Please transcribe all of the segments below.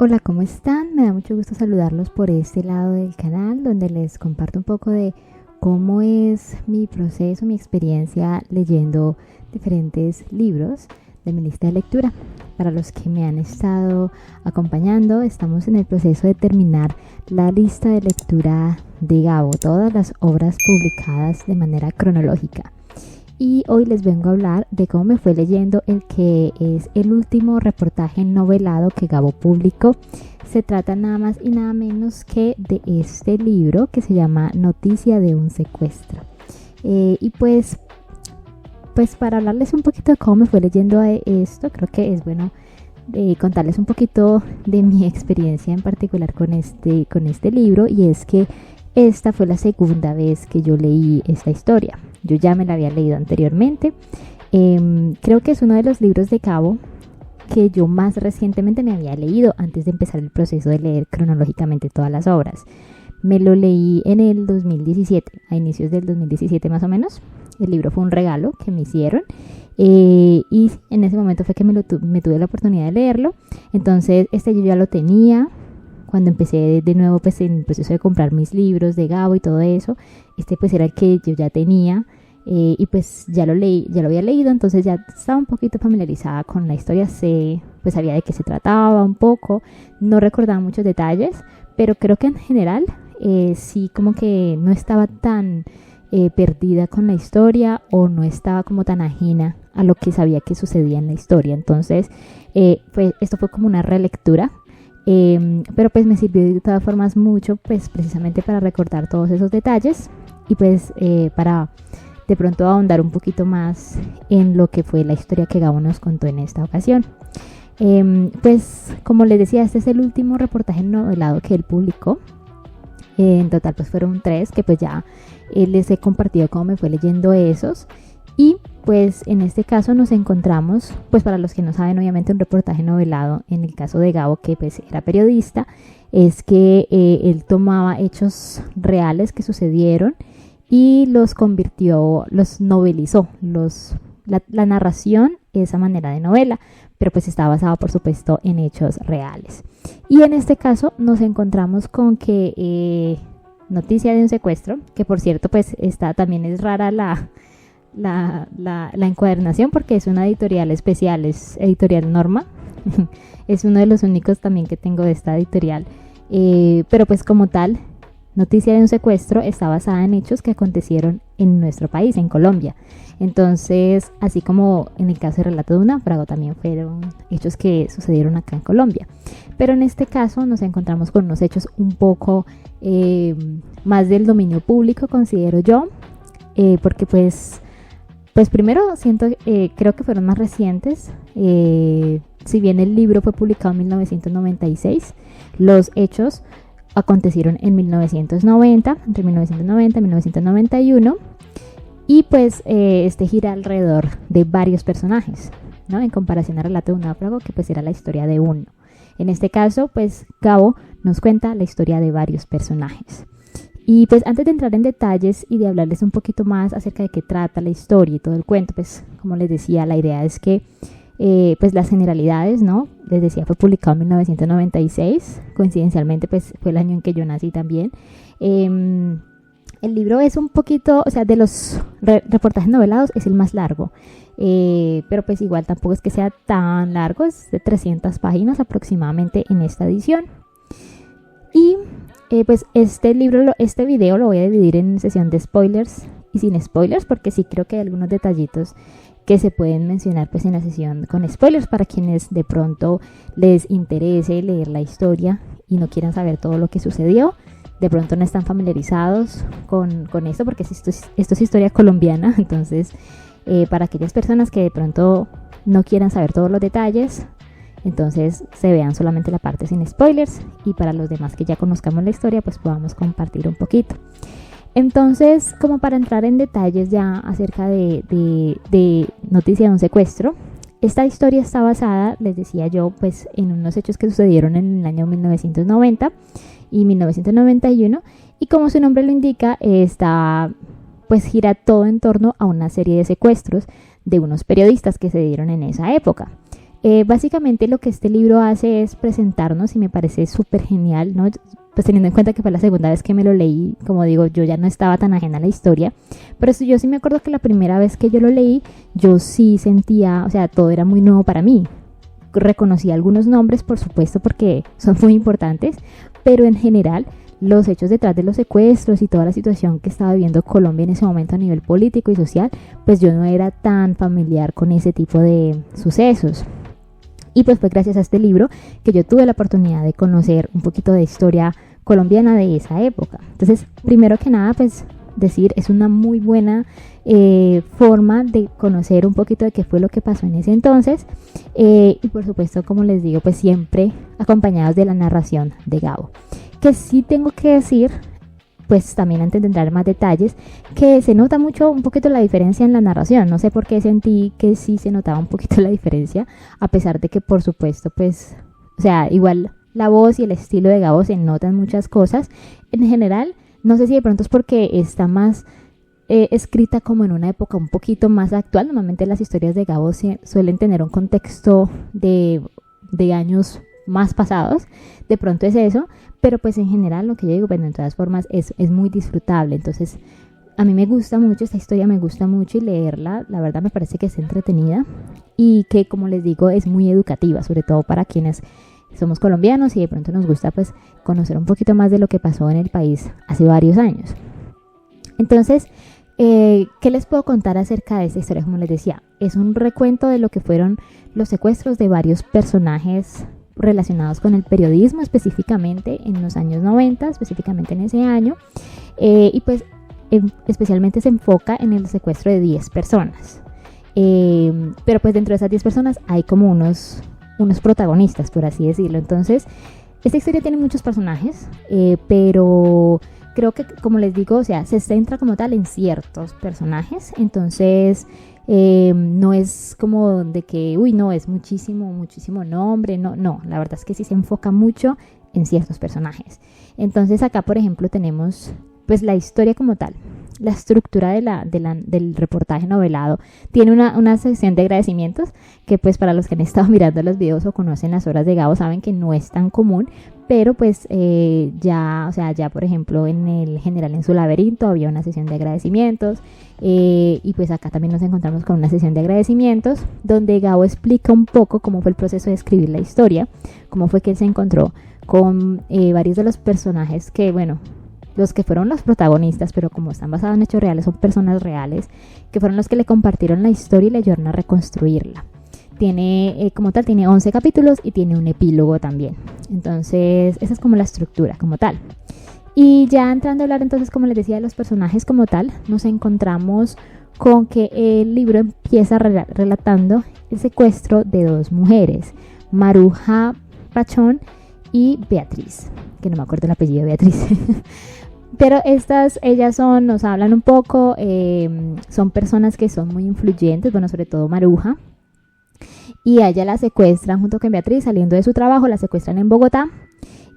Hola, ¿cómo están? Me da mucho gusto saludarlos por este lado del canal donde les comparto un poco de cómo es mi proceso, mi experiencia leyendo diferentes libros de mi lista de lectura. Para los que me han estado acompañando, estamos en el proceso de terminar la lista de lectura de Gabo, todas las obras publicadas de manera cronológica. Y hoy les vengo a hablar de cómo me fue leyendo el que es el último reportaje novelado que Gabo publicó. Se trata nada más y nada menos que de este libro que se llama Noticia de un secuestro. Y pues para hablarles un poquito de cómo me fue leyendo esto, creo que es bueno contarles un poquito de mi experiencia en particular con este libro, y es que esta fue la segunda vez que yo leí esta historia. Yo ya me la había leído anteriormente. Creo que es uno de los libros de Gabo que yo más recientemente me había leído antes de empezar el proceso de leer cronológicamente todas las obras. Me lo leí en el 2017, a inicios del 2017 más o menos. El libro fue un regalo que me hicieron y en ese momento fue que me tuve la oportunidad de leerlo. Entonces yo ya lo tenía. Cuando empecé de nuevo pues en el proceso de comprar mis libros de Gabo y todo eso, pues era el que yo ya tenía y pues ya lo había leído, entonces ya estaba un poquito familiarizada con la historia, pues sabía de qué se trataba un poco, no recordaba muchos detalles, pero creo que en general sí como que no estaba tan perdida con la historia, o no estaba como tan ajena a lo que sabía que sucedía en la historia. Entonces esto fue como una relectura. Pero pues me sirvió de todas formas mucho, pues precisamente para recordar todos esos detalles y pues para de pronto ahondar un poquito más en lo que fue la historia que Gabo nos contó en esta ocasión. Pues como les decía, este es el último reportaje novelado que él publicó. En total pues fueron 3 que pues ya les he compartido cómo me fue leyendo esos. Y pues en este caso nos encontramos, pues para los que no saben, obviamente un reportaje novelado, en el caso de Gabo, que pues era periodista, es que él tomaba hechos reales que sucedieron y los novelizó, la narración, esa manera de novela, pero pues está basado por supuesto en hechos reales. Y en este caso nos encontramos con que Noticia de un secuestro, que por cierto pues también es rara la encuadernación, porque es una editorial especial, es editorial Norma. Es uno de los únicos también que tengo de esta editorial, pero pues como tal, Noticia de un secuestro está basada en hechos que acontecieron en nuestro país, en Colombia. Entonces, así como en el caso de Relato de un náufrago, también fueron hechos que sucedieron acá en Colombia, pero en este caso nos encontramos con unos hechos un poco más del dominio público, considero yo, porque pues primero creo que fueron más recientes. Si bien el libro fue publicado en 1996, los hechos acontecieron en 1990, entre 1990 y 1991, y pues gira alrededor de varios personajes, ¿no? En comparación al Relato de un náufrago, que pues era la historia de uno. En este caso, pues Gabo nos cuenta la historia de varios personajes. Y pues antes de entrar en detalles y de hablarles un poquito más acerca de qué trata la historia y todo el cuento, pues como les decía, la idea es que pues las generalidades, ¿no? Les decía, fue publicado en 1996, coincidencialmente pues fue el año en que yo nací también. El libro es un poquito, o sea, de los reportajes novelados es el más largo, pero pues igual tampoco es que sea tan largo, es de 300 páginas aproximadamente en esta edición. Y pues este video lo voy a dividir en sesión de spoilers y sin spoilers, porque sí creo que hay algunos detallitos que se pueden mencionar pues en la sesión con spoilers para quienes de pronto les interese leer la historia y no quieran saber todo lo que sucedió. De pronto no están familiarizados con esto, porque esto es historia colombiana. Entonces para aquellas personas que de pronto no quieran saber todos los detalles, entonces se vean solamente la parte sin spoilers, y para los demás que ya conozcamos la historia pues podamos compartir un poquito. Entonces, como para entrar en detalles ya acerca de Noticia de un secuestro, esta historia está basada, les decía yo, pues en unos hechos que sucedieron en el año 1990 y 1991, y como su nombre lo indica, pues gira todo en torno a una serie de secuestros de unos periodistas que se dieron en esa época. Básicamente lo que este libro hace es presentarnos y me parece súper genial, ¿no? Pues teniendo en cuenta que fue la segunda vez que me lo leí, como digo, yo ya no estaba tan ajena a la historia, pero yo sí me acuerdo que la primera vez que yo lo leí, yo sí sentía, o sea, todo era muy nuevo para mí. Reconocí algunos nombres, por supuesto, porque son muy importantes, pero en general los hechos detrás de los secuestros y toda la situación que estaba viviendo Colombia en ese momento a nivel político y social, pues yo no era tan familiar con ese tipo de sucesos. Y pues fue gracias a este libro que yo tuve la oportunidad de conocer un poquito de historia colombiana de esa época. Entonces, primero que nada, pues decir, es una muy buena forma de conocer un poquito de qué fue lo que pasó en ese entonces. Y por supuesto, como les digo, pues siempre acompañados de la narración de Gabo. Que sí tengo que decir, pues también antes de entrar en más detalles, que se nota mucho, un poquito la diferencia en la narración. No sé por qué sentí que sí se notaba un poquito la diferencia, a pesar de que por supuesto, pues, o sea, igual la voz y el estilo de Gabo se notan muchas cosas. En general, no sé si de pronto es porque está más escrita como en una época un poquito más actual. Normalmente las historias de Gabo suelen tener un contexto de años más pasados, de pronto es eso, pero pues en general lo que yo digo, bueno, de todas formas es muy disfrutable. Entonces a mí me gusta mucho esta historia, me gusta mucho, y leerla, la verdad me parece que es entretenida y que, como les digo, es muy educativa, sobre todo para quienes somos colombianos y de pronto nos gusta pues conocer un poquito más de lo que pasó en el país hace varios años. Entonces, ¿qué les puedo contar acerca de esta historia? Como les decía, es un recuento de lo que fueron los secuestros de varios personajes relacionados con el periodismo, específicamente en los años 90, específicamente en ese año, y pues especialmente se enfoca en el secuestro de 10 personas. Pero pues dentro de esas 10 personas hay como unos protagonistas, por así decirlo. Entonces, esta historia tiene muchos personajes, pero creo que, como les digo, o sea, se centra como tal en ciertos personajes. Entonces, no es como de que, uy, no, es muchísimo nombre. No, la verdad es que sí se enfoca mucho en ciertos personajes. Entonces, acá, por ejemplo, tenemos pues la historia como tal. La estructura del reportaje novelado tiene una sección de agradecimientos que, pues, para los que han estado mirando los videos o conocen las obras de Gabo, saben que no es tan común, pero pues ya por ejemplo en el general en su laberinto había una sesión de agradecimientos, y pues acá también nos encontramos con una sesión de agradecimientos donde Gabo explica un poco cómo fue el proceso de escribir la historia, cómo fue que él se encontró con varios de los personajes que, bueno, los que fueron los protagonistas, pero como están basados en hechos reales, son personas reales, que fueron los que le compartieron la historia y le ayudaron a reconstruirla. Tiene, como tal, tiene 11 capítulos y tiene un epílogo también. Entonces, esa es como la estructura como tal. Y ya entrando a hablar entonces, como les decía, de los personajes como tal, nos encontramos con que el libro empieza relatando el secuestro de 2 mujeres, Maruja Pachón y Beatriz, que no me acuerdo el apellido de Beatriz. Pero ellas nos hablan un poco, son personas que son muy influyentes, bueno, sobre todo Maruja, y a ella la secuestran junto con Beatriz saliendo de su trabajo, la secuestran en Bogotá,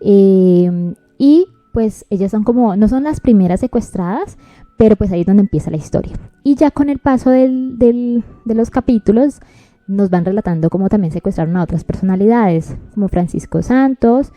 y pues ellas son como, no son las primeras secuestradas, pero pues ahí es donde empieza la historia. Y ya con el paso de los capítulos nos van relatando cómo también secuestraron a otras personalidades, como Francisco Santos,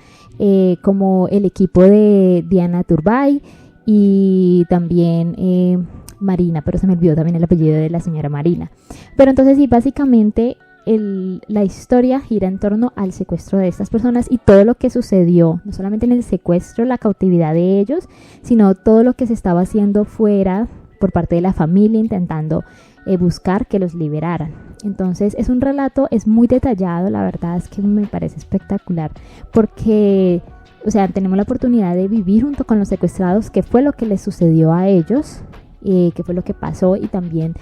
como el equipo de Diana Turbay y también Marina, pero se me olvidó también el apellido de la señora Marina. Pero entonces sí, básicamente la historia gira en torno al secuestro de estas personas y todo lo que sucedió, no solamente en el secuestro, la cautividad de ellos, sino todo lo que se estaba haciendo fuera por parte de la familia intentando buscar que los liberaran. Entonces es un relato, es muy detallado, la verdad es que me parece espectacular porque, o sea, tenemos la oportunidad de vivir junto con los secuestrados qué fue lo que les sucedió a ellos, qué fue lo que pasó, y también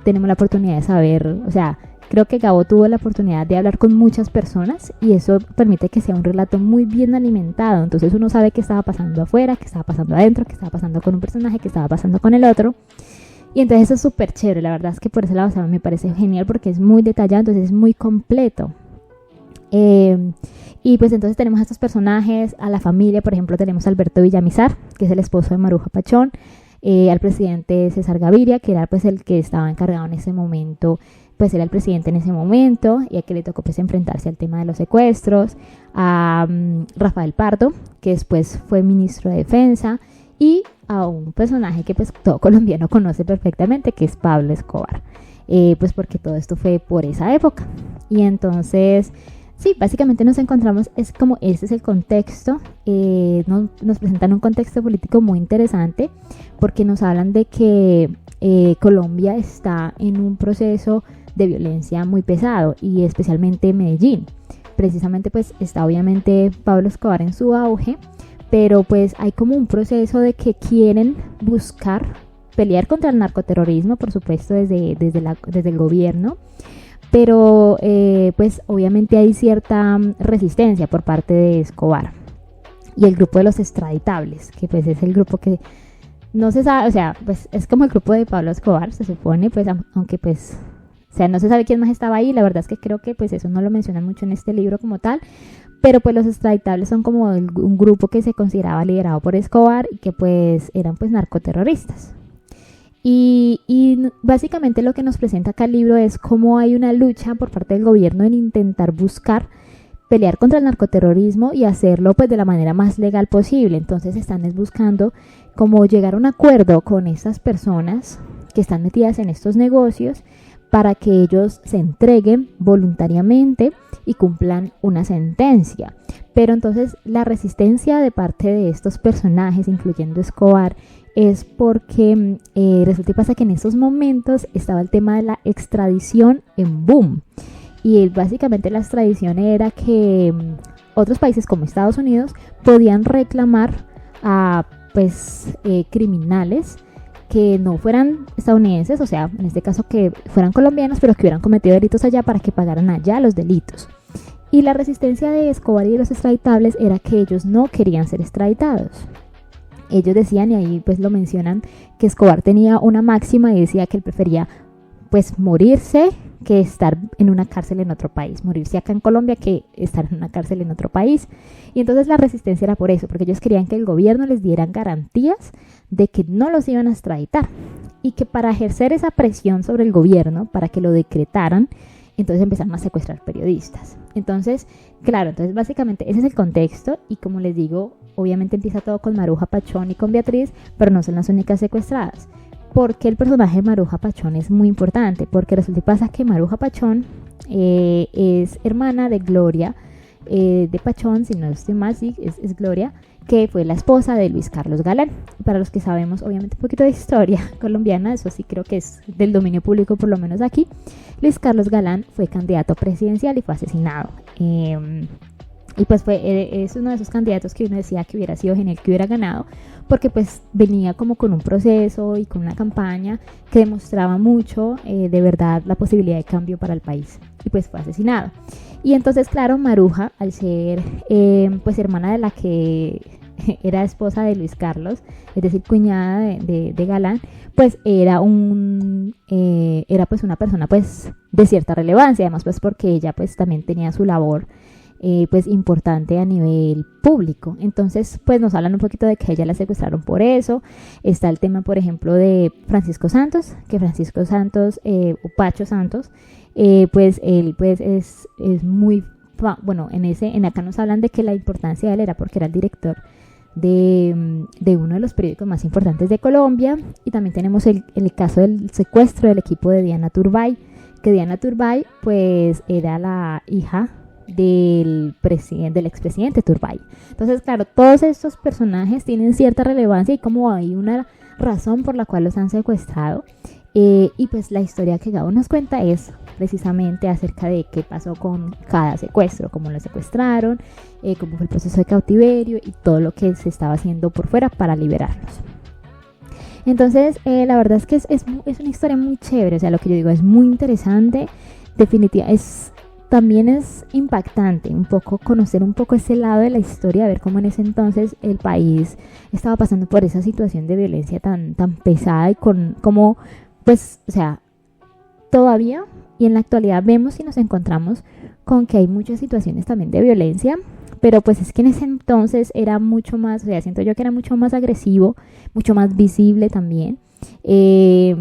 tenemos la oportunidad de saber, o sea, creo que Gabo tuvo la oportunidad de hablar con muchas personas y eso permite que sea un relato muy bien alimentado. Entonces uno sabe qué estaba pasando afuera, qué estaba pasando adentro, qué estaba pasando con un personaje, qué estaba pasando con el otro. Y entonces eso es súper chévere, la verdad es que por ese lado, o sea, me parece genial porque es muy detallado, entonces es muy completo. Y pues entonces tenemos a estos personajes, a la familia, por ejemplo tenemos a Alberto Villamizar, que es el esposo de Maruja Pachón, al presidente César Gaviria, que era pues el que estaba encargado en ese momento pues era el presidente en ese momento y a que le tocó pues enfrentarse al tema de los secuestros, a Rafael Pardo, que después fue ministro de Defensa, y a un personaje que pues todo colombiano conoce perfectamente, que es Pablo Escobar, pues porque todo esto fue por esa época. Y entonces, sí, básicamente nos encontramos, es como ese es el contexto, nos presentan un contexto político muy interesante, porque nos hablan de que Colombia está en un proceso de violencia muy pesado, y especialmente Medellín. Precisamente pues está obviamente Pablo Escobar en su auge, pero pues hay como un proceso de que quieren buscar pelear contra el narcoterrorismo, por supuesto desde el gobierno, pero pues obviamente hay cierta resistencia por parte de Escobar y el grupo de los extraditables, que pues es el grupo que no se sabe, o sea, pues es como el grupo de Pablo Escobar, se supone, pues aunque pues, o sea, no se sabe quién más estaba ahí, la verdad es que creo que pues eso no lo mencionan mucho en este libro como tal, pero pues los extraditables son como un grupo que se consideraba liderado por Escobar y que pues eran pues narcoterroristas. Y básicamente lo que nos presenta acá el libro es cómo hay una lucha por parte del gobierno en intentar buscar pelear contra el narcoterrorismo y hacerlo pues de la manera más legal posible. Entonces están buscando cómo llegar a un acuerdo con estas personas que están metidas en estos negocios para que ellos se entreguen voluntariamente y cumplan una sentencia. Pero entonces la resistencia de parte de estos personajes, incluyendo Escobar, es porque resulta y pasa que en esos momentos estaba el tema de la extradición en boom. Y básicamente la extradición era que otros países como Estados Unidos podían reclamar a pues criminales que no fueran estadounidenses, o sea, en este caso que fueran colombianos, pero que hubieran cometido delitos allá para que pagaran allá los delitos. Y la resistencia de Escobar y de los extraditables era que ellos no querían ser extraditados. Ellos decían, y ahí pues lo mencionan, que Escobar tenía una máxima y decía que él prefería pues morirse que estar en una cárcel en otro país, morirse acá en Colombia que estar en una cárcel en otro país. Y entonces la resistencia era por eso, porque ellos querían que el gobierno les diera garantías de que no los iban a extraditar y que para ejercer esa presión sobre el gobierno, para que lo decretaran, entonces empezaron a secuestrar periodistas. Entonces, claro, entonces básicamente ese es el contexto y como les digo, obviamente empieza todo con Maruja Pachón y con Beatriz, pero no son las únicas secuestradas. Porque el personaje de Maruja Pachón es muy importante, porque resulta y pasa que Maruja Pachón es hermana de Gloria de Pachón, si no estoy mal, sí, es Gloria, que fue la esposa de Luis Carlos Galán. Para los que sabemos obviamente un poquito de historia colombiana, eso sí creo que es del dominio público por lo menos aquí, Luis Carlos Galán fue candidato presidencial y fue asesinado. Y pues es uno de esos candidatos que uno decía que hubiera sido genial que hubiera ganado, porque pues venía como con un proceso y con una campaña que demostraba mucho de verdad la posibilidad de cambio para el país, y pues fue asesinado. Y entonces claro, Maruja, al ser pues hermana de la que era esposa de Luis Carlos, es decir, cuñada de Galán, pues era pues una persona pues de cierta relevancia, además pues porque ella pues también tenía su labor pues importante a nivel público. Entonces pues nos hablan un poquito de que a ella la secuestraron por eso. Está el tema por ejemplo de Francisco Santos, que Francisco Santos o Pacho Santos, pues él pues es muy bueno, en acá nos hablan de que la importancia de él era porque era el director de uno de los periódicos más importantes de Colombia. Y también tenemos el caso del secuestro del equipo de Diana Turbay, que Diana Turbay pues era la hija del expresidente Turbay. Entonces claro, todos estos personajes tienen cierta relevancia y como hay una razón por la cual los han secuestrado, y pues la historia que Gabo nos cuenta es precisamente acerca de qué pasó con cada secuestro, cómo lo secuestraron, cómo fue el proceso de cautiverio y todo lo que se estaba haciendo por fuera para liberarlos. Entonces la verdad es que es una historia muy chévere, o sea, lo que yo digo es muy interesante, definitiva, también es impactante un poco conocer un poco ese lado de la historia, ver cómo en ese entonces el país estaba pasando por esa situación de violencia tan pesada y con cómo pues, o sea, todavía y en la actualidad vemos y nos encontramos con que hay muchas situaciones también de violencia, pero pues es que en ese entonces era mucho más, o sea, siento yo que era mucho más agresivo, mucho más visible también, y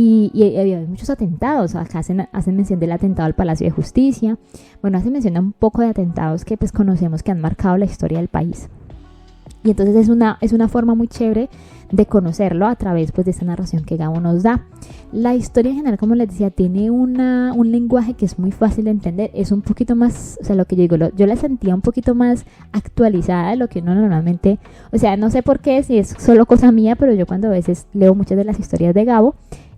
y había muchos atentados. Acá hacen mención del atentado al Palacio de Justicia. Bueno, hacen mención a un poco de atentados que pues conocemos que han marcado la historia del país. Y entonces es una forma muy chévere de conocerlo a través pues de esta narración que Gabo nos da. La historia en general, como les decía, tiene un lenguaje que es muy fácil de entender. Es un poquito más, o sea, lo que yo digo, yo la sentía un poquito más actualizada de lo que uno normalmente, o sea, no sé por qué, si es solo cosa mía, pero yo cuando a veces leo muchas de las historias de Gabo,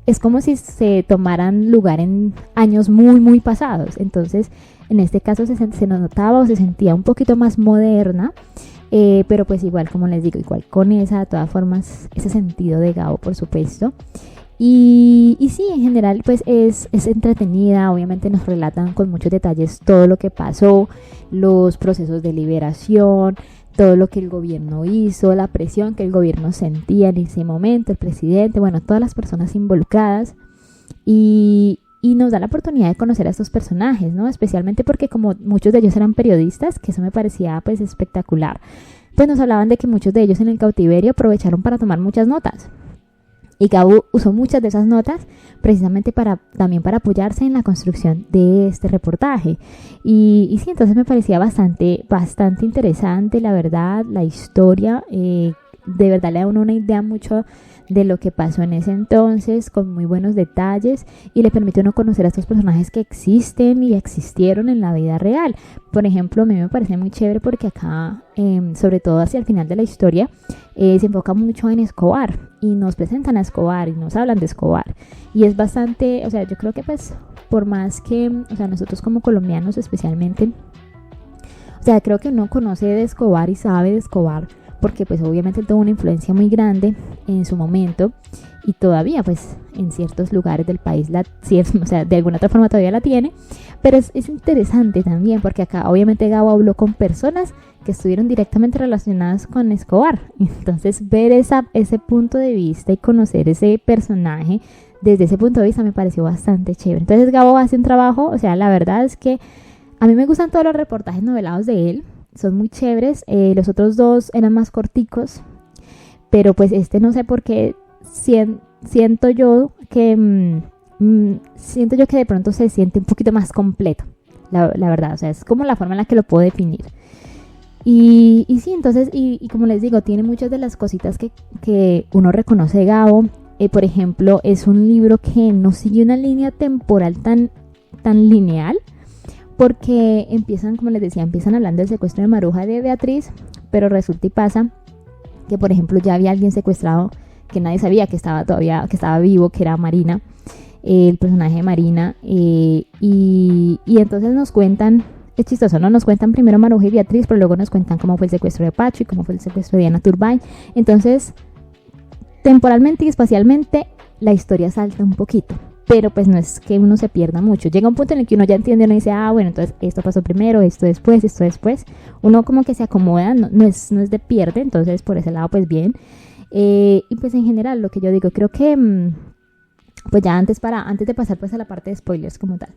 es como si se tomaran lugar en años muy, muy pasados. Entonces, en este caso se notaba o se sentía un poquito más moderna. Pero pues igual, como les digo, igual con esa, de todas formas, ese sentido de Gabo, por supuesto. Y sí, en general pues es entretenida. Obviamente nos relatan con muchos detalles todo lo que pasó, los procesos de liberación, todo lo que el gobierno hizo, la presión que el gobierno sentía en ese momento, el presidente, bueno, todas las personas involucradas. Y nos da la oportunidad de conocer a estos personajes, ¿no? Especialmente porque como muchos de ellos eran periodistas, que eso me parecía pues espectacular, pues nos hablaban de que muchos de ellos en el cautiverio aprovecharon para tomar muchas notas. Y Gabo usó muchas de esas notas precisamente también para apoyarse en la construcción de este reportaje. Y sí, entonces me parecía bastante interesante, la verdad, la historia. De verdad le da a uno una idea mucho de lo que pasó en ese entonces, con muy buenos detalles, y le permite a uno conocer a estos personajes que existen y existieron en la vida real. Por ejemplo, a mí me parece muy chévere porque acá, sobre todo hacia el final de la historia, se enfoca mucho en Escobar y nos presentan a Escobar y nos hablan de Escobar, y es bastante, o sea, yo creo que pues por más que, o sea, nosotros como colombianos especialmente, o sea, creo que uno conoce de Escobar y sabe de Escobar porque pues obviamente tuvo una influencia muy grande en su momento, y todavía pues en ciertos lugares del país o sea, de alguna otra forma todavía la tiene. Pero es interesante también porque acá obviamente Gabo habló con personas que estuvieron directamente relacionadas con Escobar. Entonces ver ese punto de vista y conocer ese personaje desde ese punto de vista me pareció bastante chévere. Entonces Gabo hace un trabajo, o sea, la verdad es que a mí me gustan todos los reportajes novelados de él, son muy chéveres. Los otros dos eran más corticos, pero pues este no sé por qué siento yo que de pronto se siente un poquito más completo, la verdad, o sea, es como la forma en la que lo puedo definir. Y sí, entonces, y como les digo, tiene muchas de las cositas que uno reconoce de Gabo. Por ejemplo, es un libro que no sigue una línea temporal tan lineal, porque como les decía, empiezan hablando del secuestro de Maruja y de Beatriz, pero resulta y pasa que, por ejemplo, ya había alguien secuestrado que nadie sabía que estaba vivo, que era Marina, el personaje de Marina, y entonces nos cuentan, es chistoso, ¿no? Nos cuentan primero Maruja y Beatriz, pero luego nos cuentan cómo fue el secuestro de Pacho y cómo fue el secuestro de Diana Turbay. Entonces, temporalmente y espacialmente, la historia salta un poquito, pero pues no es que uno se pierda mucho. Llega un punto en el que uno ya entiende, uno dice, bueno, entonces esto pasó primero, esto después. Uno como que se acomoda, no es de pierde, entonces por ese lado pues bien. Y pues en general lo que yo digo, creo que pues ya antes de pasar pues a la parte de spoilers como tal,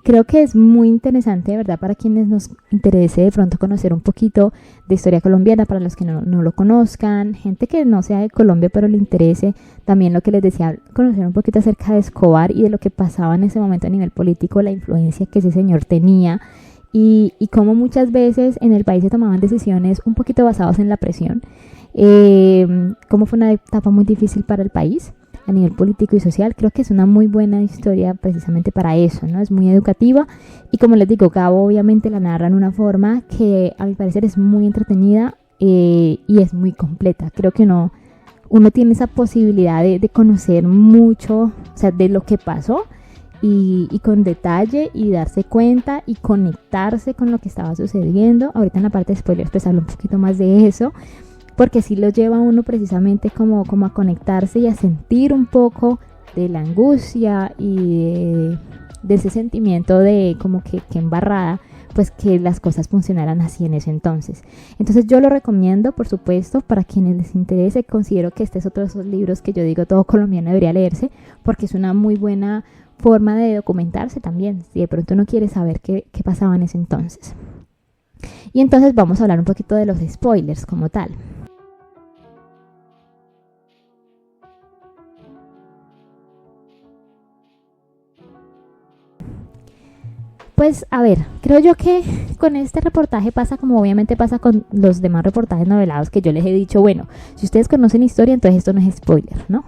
creo que es muy interesante, de verdad, para quienes nos interese de pronto conocer un poquito de historia colombiana, para los que no lo conozcan, gente que no sea de Colombia pero le interese también lo que les decía, conocer un poquito acerca de Escobar y de lo que pasaba en ese momento a nivel político, la influencia que ese señor tenía, y cómo muchas veces en el país se tomaban decisiones un poquito basadas en la presión. Cómo fue una etapa muy difícil para el país a nivel político y social. Creo que es una muy buena historia precisamente para eso, ¿no? Es muy educativa, y como les digo, Gabo obviamente la narra en una forma que a mi parecer es muy entretenida, y es muy completa. Creo que uno tiene esa posibilidad de conocer mucho, o sea, de lo que pasó, y con detalle, y darse cuenta y conectarse con lo que estaba sucediendo. Ahorita en la parte de spoilers pues hablo un poquito más de eso, porque sí lo lleva a uno precisamente como a conectarse y a sentir un poco de la angustia y de ese sentimiento de como que embarrada, pues que las cosas funcionaran así en ese entonces. Entonces yo lo recomiendo, por supuesto, para quienes les interese. Considero que este es otro de esos libros que yo digo todo colombiano debería leerse, porque es una muy buena forma de documentarse también, si de pronto uno quiere saber qué pasaba en ese entonces. Y entonces vamos a hablar un poquito de los spoilers como tal. Pues a ver, creo yo que con este reportaje pasa como obviamente pasa con los demás reportajes novelados que yo les he dicho, bueno, si ustedes conocen historia, entonces esto no es spoiler, ¿no?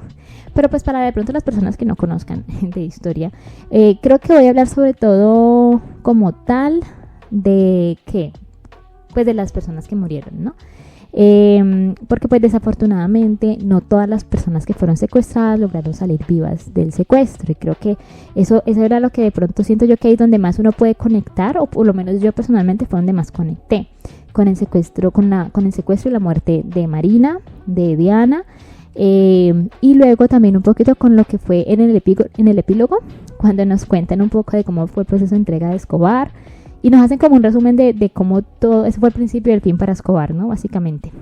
Pero pues para de pronto las personas que no conozcan de historia, creo que voy a hablar sobre todo como tal de qué, pues de las personas que murieron, ¿no? Porque pues desafortunadamente no todas las personas que fueron secuestradas lograron salir vivas del secuestro, y creo que eso era lo que de pronto siento yo que ahí es donde más uno puede conectar, o por lo menos yo personalmente fue donde más conecté con el secuestro, con el secuestro y la muerte de Marina, de Diana, y luego también un poquito con lo que fue en el epílogo, cuando nos cuentan un poco de cómo fue el proceso de entrega de Escobar. Y nos hacen como un resumen de cómo todo eso fue el principio y el fin para Escobar, ¿no? Básicamente.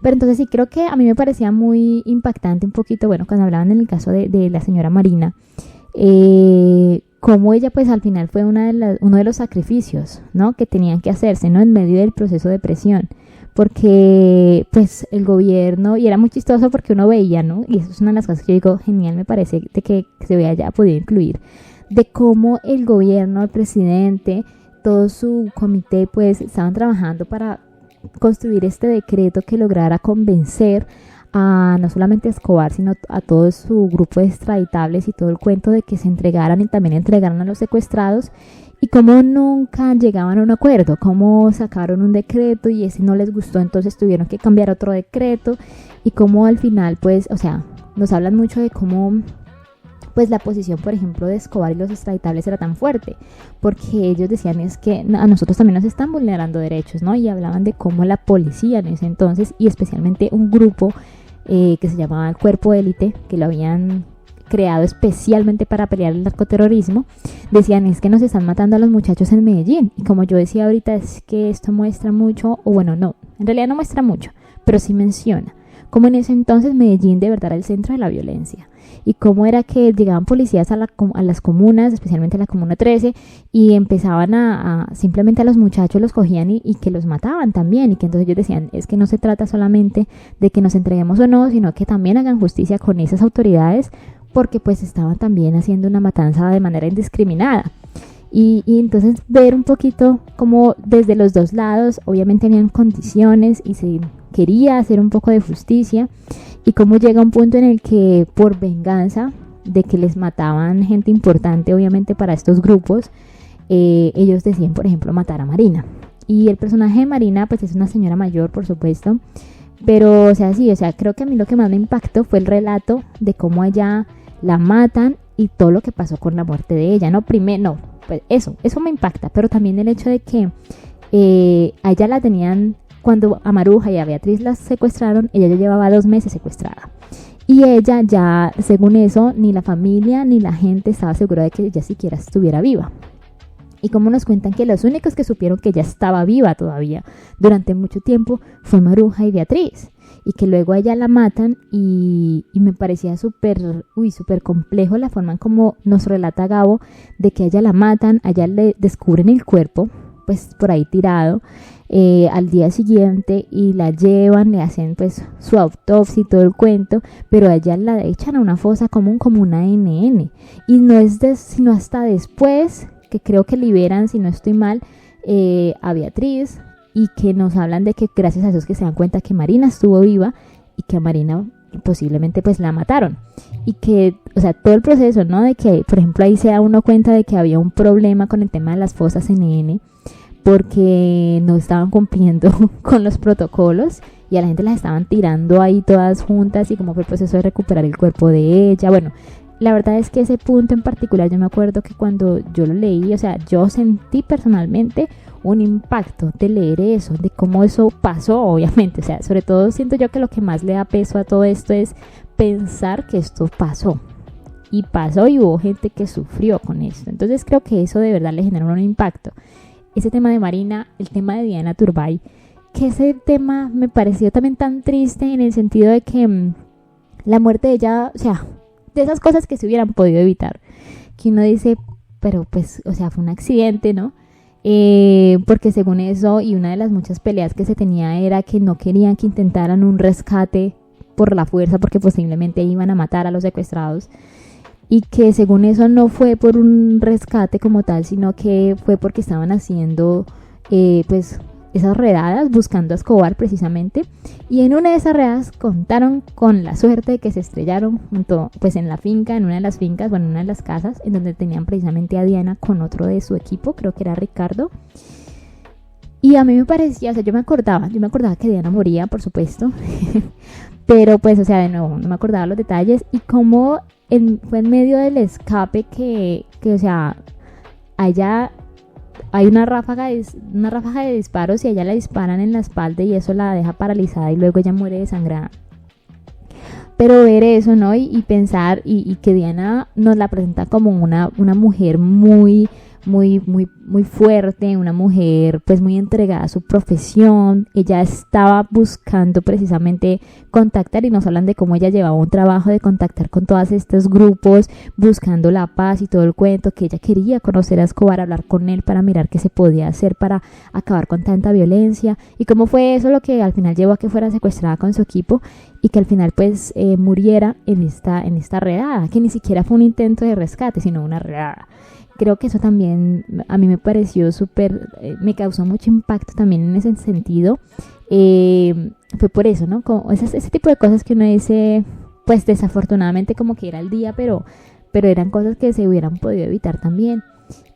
Pero entonces sí, creo que a mí me parecía muy impactante un poquito, bueno, cuando hablaban en el caso de la señora Marina, cómo ella pues al final fue uno de los sacrificios, ¿no? Que tenían que hacerse, ¿no? En medio del proceso de presión. Porque pues el gobierno, y era muy chistoso porque uno veía, ¿no? Y eso es una de las cosas que yo digo, genial, me parece de que se haya podido incluir, de cómo el gobierno, el presidente, todo su comité pues estaban trabajando para construir este decreto que lograra convencer a no solamente a Escobar, sino a todo su grupo de extraditables y todo el cuento de que se entregaran y también entregaran a los secuestrados, y cómo nunca llegaban a un acuerdo, cómo sacaron un decreto y ese no les gustó, entonces tuvieron que cambiar otro decreto, y cómo al final pues, o sea, nos hablan mucho de cómo pues la posición, por ejemplo, de Escobar y los extraditables era tan fuerte, porque ellos decían es que a nosotros también nos están vulnerando derechos, ¿no? Y hablaban de cómo la policía en ese entonces, y especialmente un grupo que se llamaba el Cuerpo Élite, que lo habían creado especialmente para pelear el narcoterrorismo, decían es que nos están matando a los muchachos en Medellín. Y como yo decía ahorita, es que esto muestra mucho, o bueno, no, en realidad no muestra mucho, pero sí menciona cómo en ese entonces Medellín de verdad era el centro de la violencia, y cómo era que llegaban policías a las comunas, especialmente a la Comuna 13, y empezaban simplemente a los muchachos los cogían y que los mataban también, y que entonces ellos decían, es que no se trata solamente de que nos entreguemos o no, sino que también hagan justicia con esas autoridades, porque pues estaban también haciendo una matanza de manera indiscriminada. Y entonces ver un poquito como desde los dos lados, obviamente habían condiciones y se quería hacer un poco de justicia, y cómo llega un punto en el que por venganza de que les mataban gente importante obviamente para estos grupos, ellos decían por ejemplo matar a Marina, y el personaje de Marina pues es una señora mayor por supuesto, pero o sea sí, o sea creo que a mí lo que más me impactó fue el relato de cómo ella la matan y todo lo que pasó con la muerte de ella, ¿no? Primero, no, pues eso me impacta, pero también el hecho de que a ella la tenían, cuando a Maruja y a Beatriz las secuestraron, ella ya llevaba 2 meses secuestrada. Y ella ya, según eso, ni la familia ni la gente estaba segura de que ella siquiera estuviera viva. Y como nos cuentan que los únicos que supieron que ella estaba viva todavía durante mucho tiempo fue Maruja y Beatriz. Y que luego a ella la matan, y me parecía súper complejo la forma en como nos relata Gabo, de que a ella la matan, a ella le descubren el cuerpo, pues por ahí tirado, al día siguiente, y la llevan, le hacen pues su autopsia y todo el cuento, pero a ella la echan a una fosa común como una NN, y no es sino hasta después que creo que liberan, si no estoy mal, a Beatriz, y que nos hablan de que gracias a eso es que se dan cuenta que Marina estuvo viva, y que a Marina posiblemente pues la mataron, y que, o sea, todo el proceso, ¿no? De que, por ejemplo, ahí se da uno cuenta de que había un problema con el tema de las fosas NN, porque no estaban cumpliendo con los protocolos, y a la gente las estaban tirando ahí todas juntas, y como fue el proceso de recuperar el cuerpo de ella, bueno, la verdad es que ese punto en particular yo me acuerdo que cuando yo lo leí, o sea, yo sentí personalmente un impacto de leer eso, de cómo eso pasó, obviamente, o sea, sobre todo siento yo que lo que más le da peso a todo esto es pensar que esto pasó, y hubo gente que sufrió con esto, entonces creo que eso de verdad le generó un impacto. Ese tema de Marina, el tema de Diana Turbay, que ese tema me pareció también tan triste en el sentido de que la muerte de ella, o sea, de esas cosas que se hubieran podido evitar, que uno dice, pero pues, o sea, fue un accidente, ¿no? Porque según eso, y una de las muchas peleas que se tenía era que no querían que intentaran un rescate por la fuerza, porque posiblemente iban a matar a los secuestrados, y que según eso no fue por un rescate como tal, sino que fue porque estaban haciendo pues esas redadas buscando a Escobar precisamente, y en una de esas redadas contaron con la suerte de que se estrellaron junto pues en la finca, en una de las fincas, bueno, en una de las casas en donde tenían precisamente a Diana con otro de su equipo, creo que era Ricardo. Y a mí me parecía, o sea, yo me acordaba que Diana moría, por supuesto, pero pues, o sea, de nuevo, no me acordaba los detalles, y cómo fue en medio del escape que o sea, allá hay una ráfaga de disparos y a ella la disparan en la espalda y eso la deja paralizada y luego ella muere desangrada. Pero ver eso, ¿no? Y pensar y que Diana nos la presenta como una mujer muy fuerte, una mujer pues muy entregada a su profesión. Ella estaba buscando precisamente contactar, y nos hablan de cómo ella llevaba un trabajo de contactar con todos estos grupos, buscando la paz y todo el cuento, que ella quería conocer a Escobar, hablar con él para mirar qué se podía hacer para acabar con tanta violencia, y cómo fue eso lo que al final llevó a que fuera secuestrada con su equipo y que al final pues muriera en esta redada, que ni siquiera fue un intento de rescate, sino una redada. Creo que eso también a mí me pareció súper, me causó mucho impacto también en ese sentido. Fue por eso, ¿no? Como ese tipo de cosas que uno dice, pues desafortunadamente como que era el día, pero eran cosas que se hubieran podido evitar también.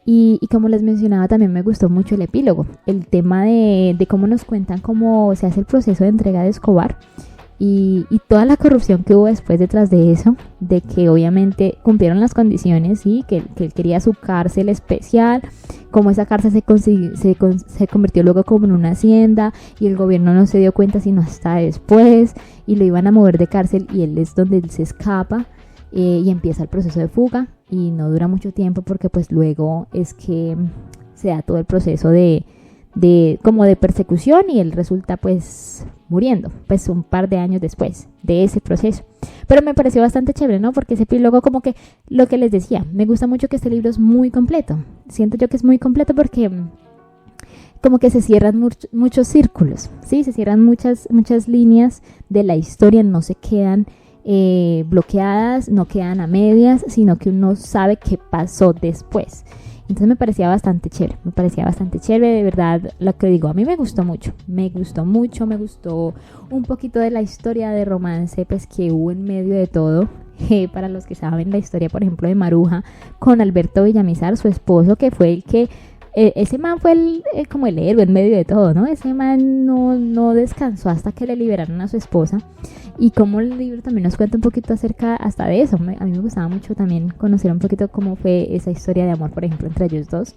Y como les mencionaba, también me gustó mucho el epílogo, el tema de cómo nos cuentan cómo se hace el proceso de entrega de Escobar. Y toda la corrupción que hubo después detrás de eso, de que obviamente cumplieron las condiciones, ¿sí? que él quería su cárcel especial, como esa cárcel se convirtió luego como en una hacienda y el gobierno no se dio cuenta sino hasta después, y lo iban a mover de cárcel y él es donde él se escapa, y empieza el proceso de fuga, y no dura mucho tiempo porque pues luego es que se da todo el proceso de persecución y él resulta pues muriendo pues un par de años después de ese proceso. Pero me pareció bastante chévere, ¿no? Porque ese epílogo, como que lo que les decía, me gusta mucho que este libro es muy completo. Siento yo que es muy completo porque como que se cierran muchos círculos, ¿sí? Se cierran muchas líneas de la historia, no se quedan bloqueadas, no quedan a medias, sino que uno sabe qué pasó después. Entonces me parecía bastante chévere, de verdad, lo que digo, a mí me gustó un poquito de la historia de romance pues que hubo en medio de todo. Para los que saben la historia, por ejemplo, de Maruja con Alberto Villamizar, su esposo, que fue el que, ese man fue como el héroe en medio de todo, ¿no? Ese man no descansó hasta que le liberaron a su esposa. Y como el libro también nos cuenta un poquito acerca hasta de eso. A mí me gustaba mucho también conocer un poquito cómo fue esa historia de amor, por ejemplo, entre ellos dos.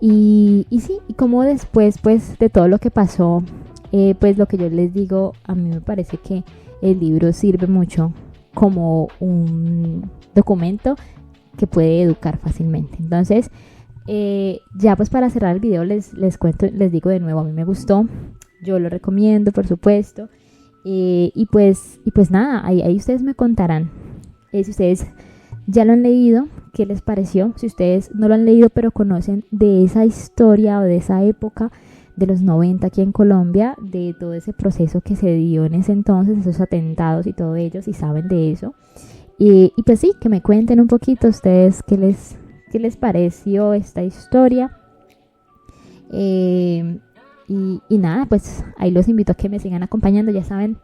Y sí, y cómo después pues de todo lo que pasó, pues lo que yo les digo, a mí me parece que el libro sirve mucho como un documento que puede educar fácilmente. Entonces, ya pues para cerrar el video les cuento, les digo de nuevo, a mí me gustó, yo lo recomiendo por supuesto. Y pues nada, ahí ustedes me contarán si ustedes ya lo han leído, qué les pareció. Si ustedes no lo han leído pero conocen de esa historia o de esa época de los 90 aquí en Colombia, de todo ese proceso que se dio en ese entonces, esos atentados y todo ello, si saben de eso. Y pues sí, que me cuenten un poquito ustedes qué les pareció esta historia. Y nada, pues ahí los invito a que me sigan acompañando. Ya saben,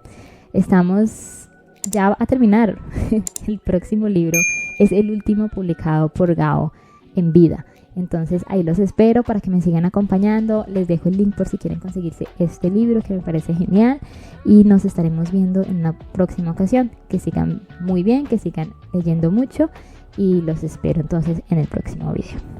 estamos ya a terminar. El próximo libro es el último publicado por Gao en vida. Entonces ahí los espero para que me sigan acompañando. Les dejo el link por si quieren conseguirse este libro que me parece genial. Y nos estaremos viendo en una próxima ocasión. Que sigan muy bien, que sigan leyendo mucho. Y los espero entonces en el próximo video.